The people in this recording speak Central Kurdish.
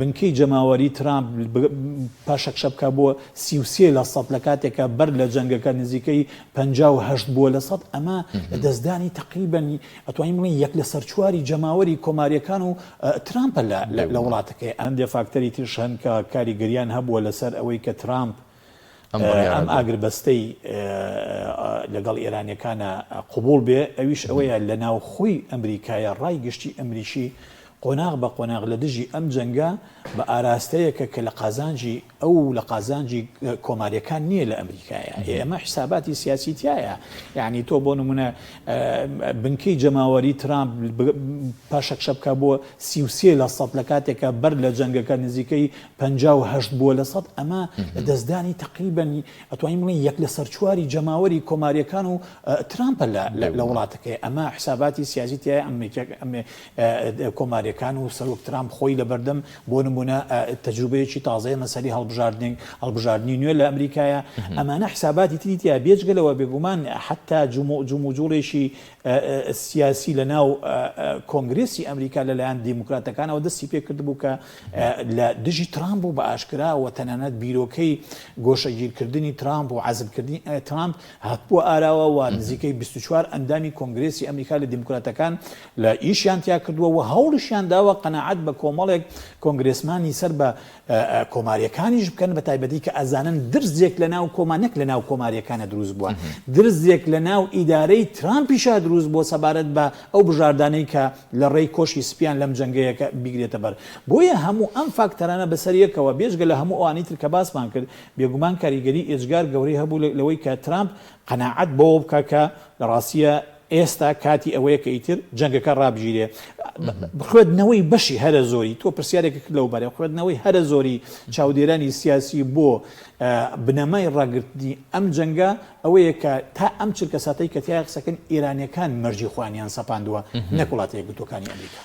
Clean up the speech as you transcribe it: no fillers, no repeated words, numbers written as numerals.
بنکەی جەماوەری ترامپ پاشەک شەبکە بۆ 33% لە کاتێکە بەر لە جەنگەکە نزیکەی 58 بووە لە سەد ئەمە دەستدانی تقریبا ئەتوانین بڵین یەک لە سەر چواری جەماوەری کۆماریەکان و ترامپە لە وڵاتەکەی ئەندێ فاکتەری ترش هەن کە کاریگەریان هەبووە لەسەر ئەوەی کە ترامپ ئەم ئاگربەستەی لەگەڵ ئێرانیەکانە قوبوڵ بێ ئەویش ئەوەیە لە ناوخۆی ئەمریکایە ڕای گشتی ئەمریکی قۆناغ بە قۆناغ لە دژی ئەم جەنگە بە ئاراستەیەکە کە لە قازانجی ئەو لە قازانجی کۆماریەکان نییە لە ئەمریکایە ئێمە حساباتی سیاسی تایە یعنی تۆ بۆ نمونە بنکەی جەماوەری ترامپ پاشەک شەبکە بۆ 33% لە کاتێکە بەر لە جەنگەکە نزیکەی 58 بووە لە سەد ئەمە دەستدانی تقریبا ئەتوانین بڵین یەک لە سەر چواری جەماوەری کۆماریەکان و ترامپە لە وڵاتەکەی ئەمە حساباتی سیاسی تایە کۆماریەکان و سەرۆک ترامپ خۆی لە بەردەم بۆ نمونە تەجروبەیەکی تازەیە مەسەری هەڵبژاردننی نوێ لە ئەمریکایە ئەمانە حساباتی تریتیا بێجگەلەوە بێگومان حتا جموجوڵێکی سیاسی لە ناو کۆنگرێسی ئەمریکا لەلایەن دیموکراتەکانەوە دەستی پێ کردبوو کە لە دژی ترامپ و بە ئاشکراوە تەنانەت بیرۆکەی گۆشەگیرکردنی ترامپ و عەزلکردنی ترامپ هاتبووە ئاراوە و نزیکەی 24 ئەندامی کۆنگرێسی ئەمریکا لە دیموکراتەکان لە ئیشیان تیا کردووە و هەوڵشیان داوە قەناعەت بە کۆمەڵێک کۆنگرێسمانی سەر بە کۆماریەکانیش بکەن بە تایبەتی کە ئەزانن درزێک لە ناو کۆمانێک لە ناو کۆماریەکانە دروست بووە درزێک لە ناو ئیدارەی ترامپیشا دروست بۆ سەبارەت بە ئەو بژاردانەی کە لە ڕێی کۆشی سپیان لەم جەنگەیەکە بیگرێتە بەر بۆیە هەموو ئەم فاکتەرانە بەسەریەکەوە بێژگە لە هەموو ئەوانەی تر کە باسمان کرد بێگومان کاریگەری ئێجگار گەورەی هەبوو لەوەی کە ترامپ قەناعەت بەوە بکە کە لە ڕاستیە ئێستا کاتی ئەوەیە کە ئیتر جەنگەکە ڕابژیرێ بخوێندنەوەی بەشی هەرە زۆری تۆ پرسیارێکە کرد لەو بارەیە خوێندنەوەی هەرە زۆری چاودێرانی سیاسی بۆ بنەمای ڕاگررتنی ئەم جەنگە ئەوەیە کە تا ئەم چرکە ساتەی کە تیا قسەکەن ئێرانیەکان مەرجی خوانیان سەپاندووە نەک وڵاتە یەکگرتووەکانی ئەمریکا